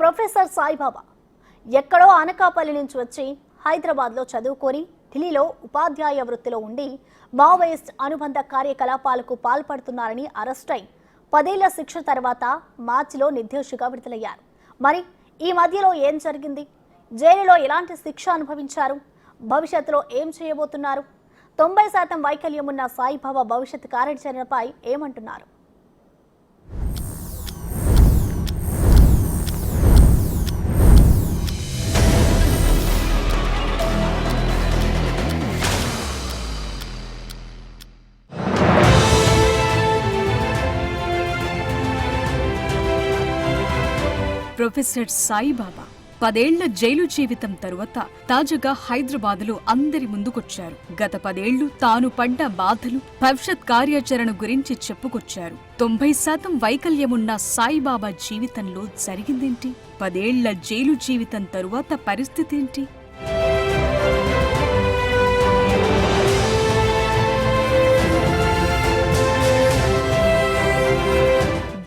Professor Saibaba ఎక్కడో అనకాపల్లి నుంచి వచ్చి హైదరాబాద్లో చదువుకొని ఢిల్లీలో ఉపాధ్యాయ వృత్తిలో ఉండి మావోయిస్ట్ అనుబంధ కార్యకలాపాలకు పాల్పడుతున్నారని అరెస్ట్ అయి 10 ఏళ్ల శిక్ష తర్వాత మార్చిలో నిర్దోషిగా విడుదలయ్యారు. మరి ఈ మధ్యలో ఏం జరిగింది? జైలులో ఎలాంటి శిక్ష అనుభవించారు? భవిష్యత్తులో ఏం చేయబోతున్నారు? 90% వైకల్యం ఉన్న సాయిబాబా భవిష్యత్ కార్యాచరణపై ఏమంటున్నారు? ప్రొఫెసర్ సాయిబాబా 10 ఏళ్ల జైలు జీవితం తరువాత తాజాగా హైదరాబాదులో అందరి ముందుకొచ్చారు. గత 10 ఏళ్లు తాను పడ్డ బాధలు, భవిష్యత్ కార్యాచరణ గురించి చెప్పుకొచ్చారు. 90% వైకల్యమున్న సాయిబాబా జీవితంలో జరిగిందేంటి? 10 ఏళ్ల జైలు జీవితం తరువాత పరిస్థితి ఏంటి?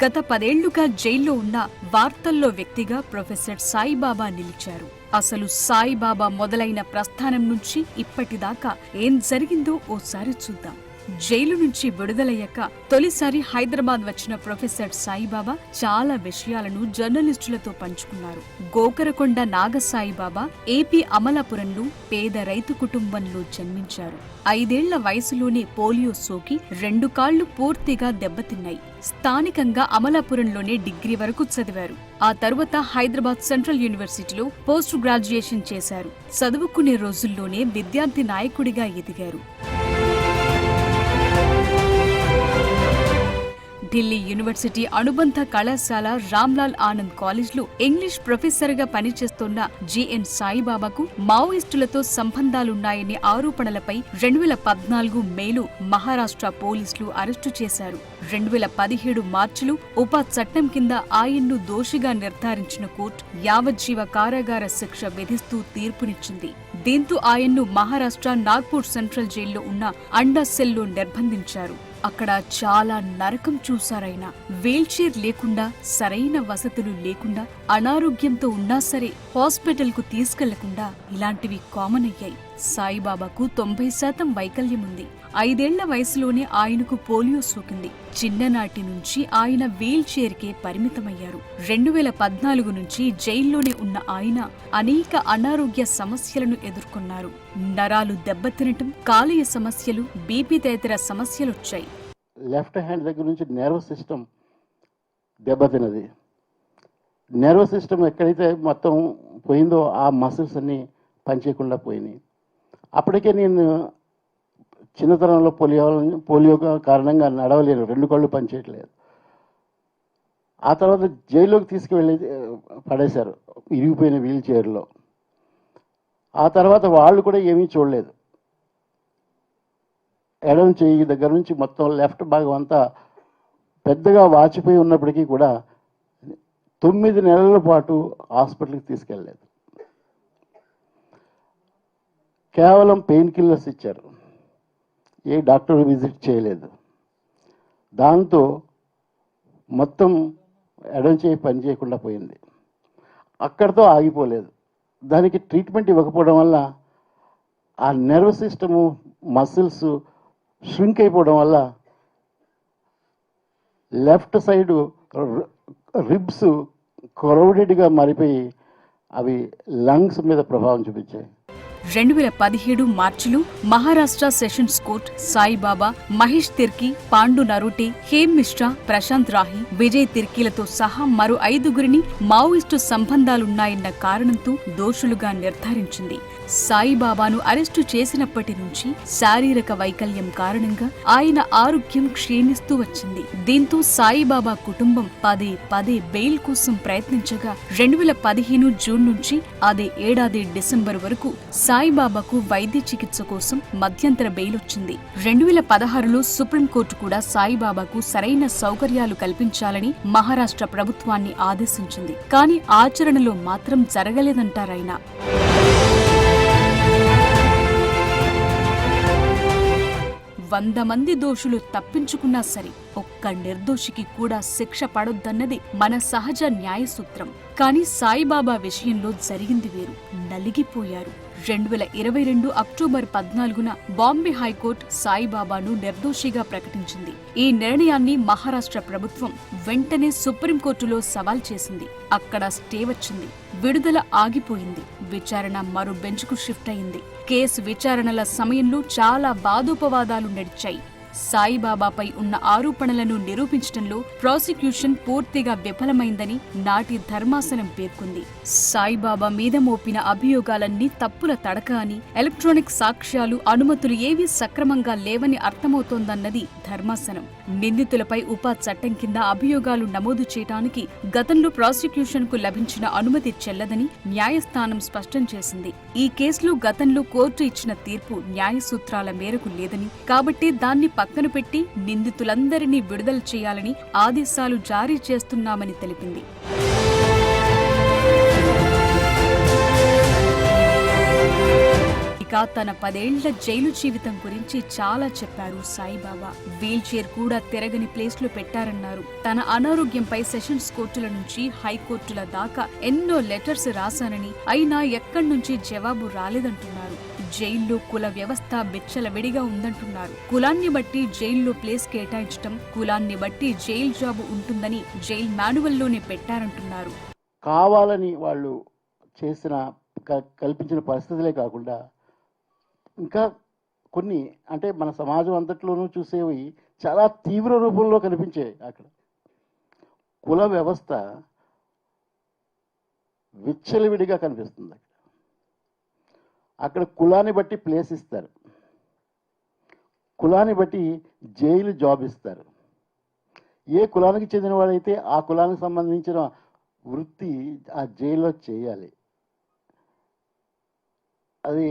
గత 10 ఏళ్లుగా జైల్లో ఉన్న వార్తల్లో వ్యక్తిగా ప్రొఫెసర్ సాయిబాబా నిలిచారు. అసలు సాయిబాబా మొదలైన ప్రస్థానం నుంచి ఇప్పటిదాకా ఏం జరిగిందో ఓసారి చూద్దాం. జైలు నుంచి విడుదలయ్యాక తొలిసారి హైదరాబాద్ వచ్చిన ప్రొఫెసర్ సాయిబాబా చాలా విషయాలను జర్నలిస్టులతో పంచుకున్నారు. గోకరకొండ నాగసాయిబాబా ఏపీ అమలాపురంలో పేద రైతు కుటుంబంలో జన్మించారు. 5 ఏళ్ల వయసులోనే పోలియో సోకి 2 కాళ్లు పూర్తిగా దెబ్బతిన్నాయి. స్థానికంగా అమలాపురంలోనే డిగ్రీ వరకు చదివారు. ఆ తరువాత హైదరాబాద్ సెంట్రల్ యూనివర్సిటీలో పోస్ట్ గ్రాడ్యుయేషన్ చేశారు. చదువుకునే రోజుల్లోనే విద్యార్థి నాయకుడిగా ఎదిగారు. ఢిల్లీ యూనివర్సిటీ అనుబంధ కళాశాల రామ్లాల్ ఆనంద్ కాలేజ్లో ఇంగ్లీష్ ప్రొఫెసర్గా పనిచేస్తున్న జిఎన్ సాయిబాబాకు మావోయిస్టులతో సంబంధాలున్నాయనే ఆరోపణలపై 2014 మేలో మహారాష్ట్ర పోలీసులు అరెస్టు చేశారు. 2017 మార్చిలో ఉపా చట్టం కింద ఆయన్ను దోషిగా నిర్ధారించిన కోర్టు యావజ్జీవ కారాగార శిక్ష విధిస్తూ తీర్పునిచ్చింది. దీంతో ఆయన్ను మహారాష్ట్ర నాగ్పూర్ సెంట్రల్ జైల్లో ఉన్న అండా సెల్లో నిర్బంధించారు. అక్కడ చాలా నరకం చూశారైనా. వీల్చైర్ లేకుండా, సరైన వసతులు లేకుండా, అనారోగ్యంతో ఉన్నా సరే హాస్పిటల్ కు తీసుకెళ్లకుండా ఇలాంటివి కామన్ అయ్యాయి. సాయిబాబాకు 90% వైకల్యం ఉంది. 5 ఏళ్ల వయసులోనే ఆయనకు పోలియో సోకింది. చిన్ననాటి నుంచి ఆయన వీల్ చైర్కే పరిమితమయ్యారు. 2014 నుంచి జైల్లోనే ఉన్న ఆయన అనేక అనారోగ్య సమస్యలను ఎదుర్కొన్నారు. నరాలు దెబ్బతినటం, కాలేయ సమస్యలు, బీపీ తదితర సమస్యలొచ్చాయి. లెఫ్ట్ హ్యాండ్ దగ్గర నుంచి నర్వస్ సిస్టమ్ దెబ్బతినది. నర్వస్ సిస్టమ్ ఎక్కడైతే మొత్తం పోయిందో ఆ మసిల్స్ అన్ని పనిచేయకుండా పోయినాయి. అప్పటికే నేను చిన్నతనంలో పోలియో కారణంగా నడవలేను, 2 కళ్ళు పనిచేయట్లేదు. ఆ తర్వాత జైల్లోకి తీసుకువెళ్ళి పడేశారు ఇరిగిపోయిన వీల్ చైర్లో. ఆ తర్వాత వాళ్ళు కూడా ఏమీ చూడలేదు. ఎడమ చెయ్యి దగ్గర నుంచి మొత్తం లెఫ్ట్ భాగం అంతా పెద్దగా వాచిపోయి ఉన్నప్పటికీ కూడా 9 నెలల పాటు హాస్పిటల్కి తీసుకెళ్ళలేదు. కేవలం పెయిన్ కిల్లర్స్ ఇచ్చారు, ఏ డాక్టర్ విజిట్ చేయలేదు. దాంతో మొత్తం ఎడం చేయి పని చేయకుండా పోయింది. అక్కడితో ఆగిపోలేదు. దానికి ట్రీట్మెంట్ ఇవ్వకపోవడం వల్ల ఆ నర్వస్ సిస్టము, మసిల్స్ ష్రింక్ అయిపోవడం వల్ల లెఫ్ట్ సైడు రిబ్స్ క్రౌడెడ్గా మారిపోయి అవి లంగ్స్ మీద ప్రభావం చూపించాయి. 2017 మార్చిలో మహారాష్ట్ర సెషన్స్ కోర్టు సాయిబాబా, మహేష్ తిర్కి, పాండు నరోటే, హేమ్ మిశ్రా, ప్రశాంత్ రాహి, విజయ్ తిర్కీలతో సహా మరో 5గురిని మావోయిస్టు సంబంధాలున్నాయన్న కారణంతో దోషులుగా నిర్ధారించింది. సాయిబాబాను అరెస్టు చేసినప్పటి నుంచి శారీరక వైకల్యం కారణంగా ఆయన ఆరోగ్యం క్షీణిస్తూ వచ్చింది. దీంతో సాయిబాబా కుటుంబం పదే బెయిల్ కోసం ప్రయత్నించగా 2015 జూన్ నుంచి అదే ఏడాది డిసెంబర్ వరకు సాయిబాబాకు వైద్య చికిత్స కోసం మధ్యంతర బెయిల్ వచ్చింది. 2016లో సుప్రీంకోర్టు కూడా సాయిబాబాకు సరైన సౌకర్యాలు కల్పించాలని మహారాష్ట్ర ప్రభుత్వాన్ని ఆదేశించింది. కానీ ఆచరణలో మాత్రం జరగలేదంటారాయన. 100 మంది దోషులు తప్పించుకున్నా సరే ఒక్క నిర్దోషికి కూడా శిక్ష పడొద్దన్నది మన సహజ న్యాయ సూత్రం. కానీ సాయిబాబా విషయంలో జరిగింది వేరు. నలిగిపోయారు. 2022 అక్టోబర్ 14న బాంబే హైకోర్టు సాయిబాబాను నిర్దోషిగా ప్రకటించింది. ఈ నిర్ణయాన్ని మహారాష్ట్ర ప్రభుత్వం వెంటనే సుప్రీంకోర్టులో సవాల్ చేసింది. అక్కడ స్టే వచ్చింది. విడుదల ఆగిపోయింది. విచారణ మరో బెంచ్కు షిఫ్ట్ అయింది. కేసు విచారణల సమయంలో చాలా వాదోపవాదాలు నడిచాయి. సాయిబాబాపై ఉన్న ఆరోపణలను నిరూపించడంలో ప్రాసిక్యూషన్ పూర్తిగా విఫలమైందని నాటి ధర్మాసనం పేర్కొంది. సాయిబాబా మీద మోపిన అభియోగాలన్నీ తప్పుల తడక అని, ఎలక్ట్రానిక్ సాక్ష్యాలు, అనుమతులు ఏవీ సక్రమంగా లేవని అర్థమవుతోందన్నది ధర్మాసనం. నిందితులపై ఉపా చట్టం కింద అభియోగాలు నమోదు చేయడానికి గతంలో ప్రాసిక్యూషన్ కు లభించిన అనుమతి చెల్లదని న్యాయస్థానం స్పష్టం చేసింది. ఈ కేసులో గతంలో కోర్టు ఇచ్చిన తీర్పు న్యాయ సూత్రాల మేరకు లేదని, కాబట్టి దాన్ని పక్కన పెట్టి నిందితులందరినీ విడుదల చేయాలని ఆదేశాలు జారీ చేస్తున్నామని తెలిపింది. ఇక తన 10 ఏళ్ల జైలు జీవితం గురించి చాలా చెప్పారు సాయిబాబా. వీల్ చైర్ కూడా తిరగని ప్లేస్ లో పెట్టారన్నారు. తన అనారోగ్యంపై సెషన్స్ కోర్టుల నుంచి హైకోర్టుల దాకా ఎన్నో లెటర్స్ రాశానని, అయినా ఎక్కడి నుంచి జవాబు రాలేదంటున్నారు. జైల్లో కుల వ్యవస్థ బిచ్చలవిడిగా ఉందంటున్నారు. కులాన్ని బట్టి జైల్లో ప్లేస్ కేటాయించడం, కులాన్ని బట్టి జైలు జాబు ఉంటుందని జైల్ మాన్యువల్లోనే పెట్టారంటున్నారు. కావాలని వాళ్ళు చేసిన కల్పించిన పరిస్థితులే కాకుండా ఇంకా కొన్ని అంటే మన సమాజం అంతట్లోనూ చూసేవి చాలా తీవ్ర రూపంలో కనిపించాయి. అక్కడ కుల వ్యవస్థ విచ్చలవిడిగా కనిపిస్తుంది. అక్కడ కులాన్ని బట్టి ప్లేస్ ఇస్తారు, కులాన్ని బట్టి జైలు జాబ్ ఇస్తారు. ఏ కులానికి చెందినవాడైతే ఆ కులానికి సంబంధించిన వృత్తి ఆ జైల్లో చేయాలి. అది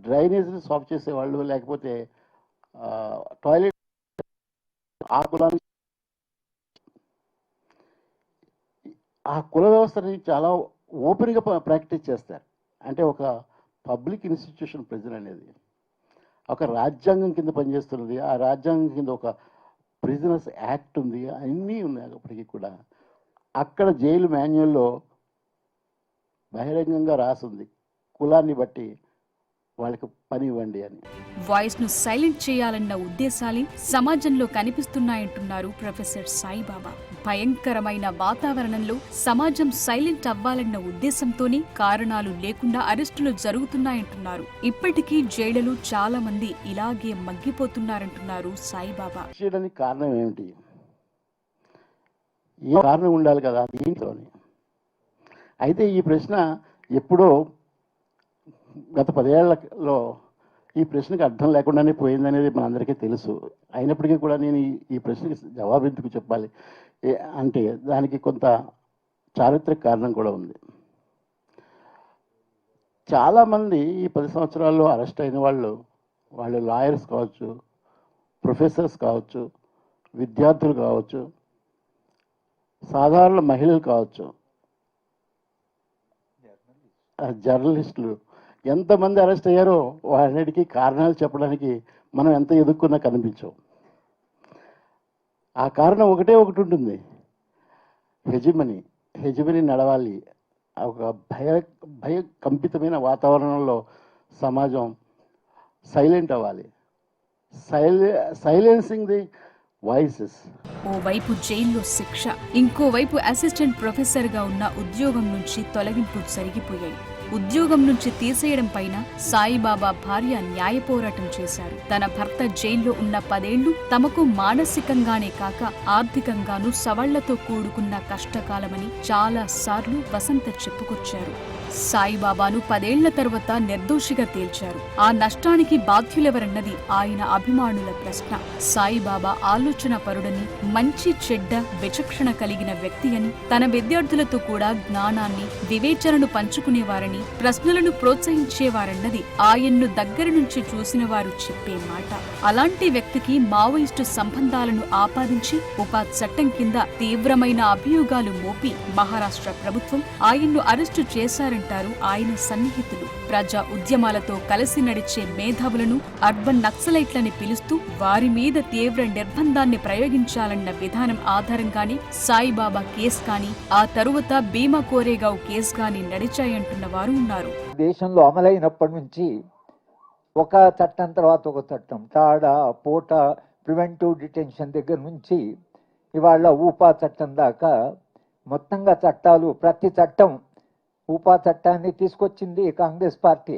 డ్రైనేజ్ని సాఫ్ చేసేవాళ్ళు, లేకపోతే టాయిలెట్ ఆ కులానికి ఆ కుల వ్యవస్థని చాలా ఓపెన్గా ప్రాక్టీస్ చేస్తారు. అంటే ఒక పబ్లిక్ ఇన్స్టిట్యూషన్ ప్రిజన్ అనేది ఒక రాజ్యాంగం కింద పనిచేస్తున్నది. ఆ రాజ్యాంగం కింద ఒక ప్రిజనర్స్ యాక్ట్ ఉంది, అన్నీ ఉన్నాయి. అప్పటికీ కూడా అక్కడ జైలు మాన్యువల్లో బహిరంగంగా రాసింది కులాన్ని బట్టి వాళ్ళకి పని ఇవ్వండి అని. వాయిస్ ను సైలెంట్ చేయాలన్న ఉద్దేశాలే సమాజంలో కనిపిస్తున్నాయంటున్నారు ప్రొఫెసర్ సాయిబాబా. భయంకరమైన వాతావరణంలో సమాజం సైలెంట్ అవ్వాలన్న ఉద్దేశంతోనే కారణాలు లేకుండా అరెస్టులు జరుగుతున్నాయంటున్నారు. ఇప్పటికీ జైళ్లలో చాలా మంది ఇలాగే మగ్గిపోతున్నారంటున్నారు సాయిబాబా. చేయడానికి కారణం ఏమిటి? ఏ కారణం ఉండాలి కదా దీంట్లోని. అయితే ఈ ప్రశ్న ఎప్పుడో గత 10 ఏళ్లలో ఈ ప్రశ్నకు అర్థం లేకుండానే పోయిందనేది మనందరికీ తెలుసు. అయినప్పటికీ కూడా నేను ఈ ప్రశ్నకి జవాబు ఎందుకు చెప్పాలి అంటే దానికి కొంత చారిత్రక కారణం కూడా ఉంది. చాలామంది ఈ 10 సంవత్సరాల్లో అరెస్ట్ అయిన వాళ్ళు లాయర్స్ కావచ్చు, ప్రొఫెసర్స్ కావచ్చు, విద్యార్థులు కావచ్చు, సాధారణ మహిళలు కావచ్చు, జర్నలిస్టులు, ఎంతమంది అరెస్ట్ అయ్యారో వాటికి కారణాలు చెప్పడానికి మనం ఎంత ఎదుక్కున్నా కనిపించవు. ఆ కారణం ఒకటే ఒకటి ఉంటుంది, హెజిమనీ నడవాలి. ఒక భయకంపితమైన వాతావరణంలో సమాజం సైలెంట్ అవ్వాలి. Silencing the voices. ఓవైపు జైల్లో శిక్ష, ఇంకోవైపు అసిస్టెంట్ ప్రొఫెసర్ గా ఉన్న ఉద్యోగం నుంచి తొలగింపు జరిగిపోయాయి. ఉద్యోగం నుంచి తీసేయడం పైన సాయిబాబా భార్య న్యాయ పోరాటం చేశారు. తన భర్త జైల్లో ఉన్న 10 ఏళ్లు తమకు మానసికంగానే కాక ఆర్థికంగానూ సవాళ్లతో కూడుకున్న కష్టకాలమని చాలా సార్లు వసంత చెప్పుకొచ్చారు. సాయిబాబాను 10 ఏళ్ల తర్వాత నిర్దోషిగా తేల్చారు. ఆ నష్టానికి బాధ్యులెవరన్నది ఆయన అభిమానుల ప్రశ్న. సాయిబాబా ఆలోచన పరుడని, మంచి చెడ్డ విచక్షణ కలిగిన వ్యక్తి అని, తన విద్యార్థులతో కూడా జ్ఞానాన్ని, వివేచనను పంచుకునేవారని, ప్రశ్నలను ప్రోత్సహించేవారన్నది ఆయన్ను దగ్గర నుంచి చూసిన వారు చెప్పే మాట. అలాంటి వ్యక్తికి మావోయిస్టు సంబంధాలను ఆపాదించి ఉపా చట్టం కింద తీవ్రమైన అభియోగాలు మోపి మహారాష్ట్ర ప్రభుత్వం ఆయన్ను అరెస్టు చేశారంటే చేశారంటారు ఆయన సన్నిహితులు. ప్రజా ఉద్యమాలతో కలిసి నడిచే మేధావులను అర్బన్ నక్సలైట్లని పిలుస్తూ వారి మీద తీవ్ర నిర్బంధాన్ని ప్రయోగించాలన్న విధానం ఆధారంగానే సాయిబాబా కేసు కానీ ఆ తరువాత భీమా కోరేగావ్ కేసు కానీ నడిచాయంటున్న వారు ఉన్నారు. దేశంలో అమలైనప్పటి నుంచి ఒక చట్టం తర్వాత ఒక చట్టం, టాడా, పోటా, ప్రివెంటివ్ డిటెన్షన్ దగ్గర నుంచి ఇవాళ ఊపా చట్టం దాకా మొత్తంగా చట్టాలు, ప్రతి చట్టం, ఊపా చట్టాన్ని తీసుకొచ్చింది కాంగ్రెస్ పార్టీ.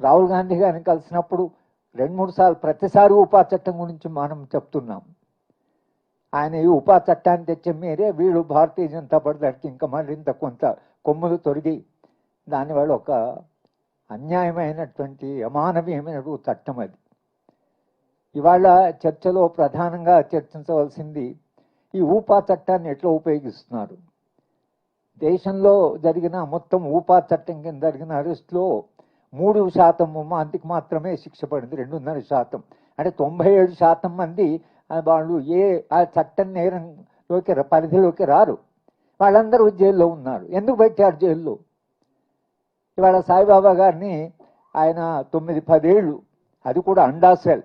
రాహుల్ గాంధీ గారిని కలిసినప్పుడు 2-3 సార్లు ప్రతిసారి ఊపా చట్టం గురించి మనం చెప్తున్నాం. ఆయన ఈ ఊపా చట్టాన్ని తెచ్చే మీరే వీళ్ళు భారతీయ జనతా పార్టీకి ఇంకా మరింత కొంత కొమ్ములు తొరిగి దానివల్ల ఒక అన్యాయమైనటువంటి అమానవీయమైన చట్టం అది. ఇవాళ చర్చలో ప్రధానంగా చర్చించవలసింది ఈ ఊపా చట్టాన్ని ఎట్లా ఉపయోగిస్తున్నారు. దేశంలో జరిగిన మొత్తం ఊపా చట్టం కింద జరిగిన అరెస్టులో 3% మందికి మాత్రమే శిక్ష పడింది. 2.5%, అంటే 97% మంది వాళ్ళు ఆ చట్టం నేరంలోకి పరిధిలోకి రారు. వాళ్ళందరూ జైల్లో ఉన్నారు. ఎందుకు పెట్టారు జైల్లో? ఇవాళ సాయిబాబా గారిని ఆయన 9-10 ఏళ్ళు, అది కూడా అండాసెల్,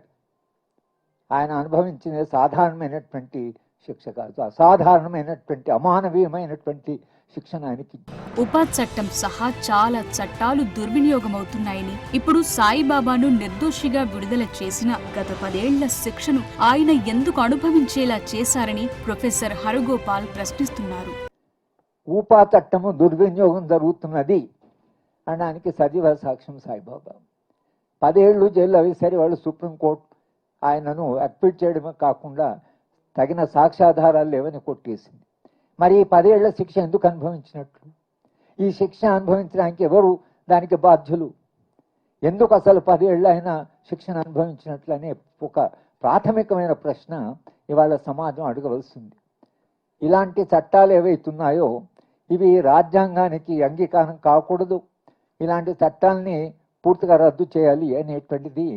ఆయన అనుభవించిన సాధారణమైనటువంటి శిక్ష కాదు, అసాధారణమైనటువంటి అమానవీయమైనటువంటి శిక్షణ ఆయనకి. ఉపా చట్టం సహా చాలా చట్టాలు దుర్వినియోగమవుతున్నాయని, ఇప్పుడు సాయిబాబాను నిర్దోషిగా విడుదల చేసిన గత 10 ఏళ్ల శిక్షను ఆయన ఎందుకు అనుభవించేలా చేశారని ప్రొఫెసర్ హరగోపాల్ ప్రశ్నిస్తున్నారు. ఊపా చట్టము దుర్వినియోగం జరుగుతున్నది అనడానికి సజీవ సాక్ష్యం సాయిబాబా. 10 ఏళ్ళు జైల్లో వేసరి వాళ్ళు సుప్రీంకోర్టు ఆయనను అక్విట్ చేయడమే కాకుండా తగిన సాక్ష్యాధారాలు లేవని కొట్టేసింది. మరి 10 ఏళ్ల శిక్ష ఎందుకు అనుభవించినట్లు? ఈ శిక్ష అనుభవించడానికి ఎవరు దానికి బాధ్యులు? ఎందుకు అసలు 10 ఏళ్ళు ఆయన శిక్షను అనుభవించినట్లు అనే ఒక ప్రాథమికమైన ప్రశ్న ఇవాళ సమాజం అడగవలసింది. ఇలాంటి చట్టాలు ఏవైతున్నాయో ఇవి రాజ్యాంగానికి అంగీకారం కాకూడదు. ఇలాంటి చట్టాలని పూర్తిగా రద్దు చేయాలి అనేటువంటిది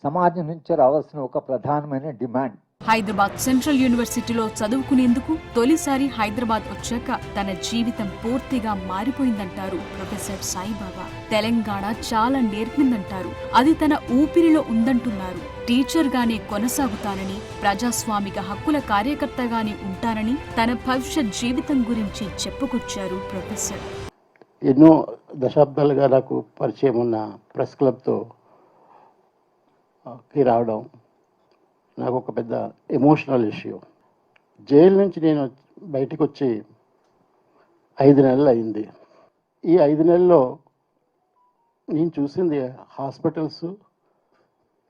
సమాజం నుంచి రావాల్సిన ఒక ప్రధానమైన డిమాండ్. హైదరాబాద్ సెంట్రల్ యూనివర్సిటీలో చదువుకునేందుకు తొలిసారి హైదరాబాద్ వచ్చాక తన జీవితం పూర్తిగా మారిపోయిందంటారు ప్రొఫెసర్ సాయిబాబా. తెలంగాణ చాలా నేర్పిందంటారు. అది తన ఊపిరిలో ఉందంటున్నారు. టీచర్ గానే కొనసాగుతానని, ప్రజాస్వామిక హక్కుల కార్యకర్తగానే ఉంటానని తన భవిష్యత్ జీవితం గురించి చెప్పుకొచ్చారు ప్రొఫెసర్. ఎన్నో దశాబ్దాలుగా నాకు పరిచయం ఉన్న ప్రెస్ క్లబ్తో రావడం నాకు ఒక పెద్ద ఎమోషనల్ ఇష్యూ. జైలు నుంచి నేను బయటకు వచ్చి 5 నెలలు అయింది. ఈ 5 నెలల్లో నేను చూసింది హాస్పిటల్స్,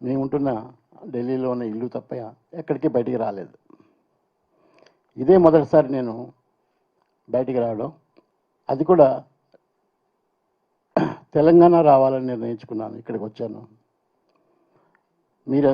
మేము ఉంటున్న ఢిల్లీలో ఉన్న ఇల్లు తప్ప ఎక్కడికి బయటికి రాలేదు. ఇదే మొదటిసారి నేను బయటికి రావడం. అది కూడా తెలంగాణ రావాలని నిర్ణయించుకున్నాను. ఇక్కడికి వచ్చాను. మీరు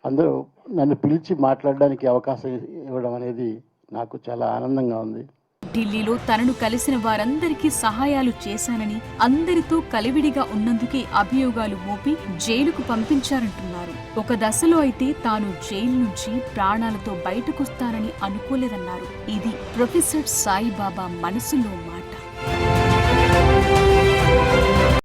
అందరూ నన్ను పిలిచి మాట్లాడడానికి అవకాశం ఇవ్వడం అనేది నాకు చాలా ఆనందంగా ఉంది. ఢిల్లీలో తనను కలిసిన వారందరికీ సహాయాలు చేశానని, అందరితో కలివిడిగా ఉన్నందుకే అభియోగాలు మోపి జైలుకు పంపించారంటున్నారు. ఒక దశలో అయితే తాను జైలు నుంచి ప్రాణాలతో బయటకొస్తానని అనుకోలేదన్నారు. ఇది ప్రొఫెసర్ సాయిబాబా మనసులో మాట.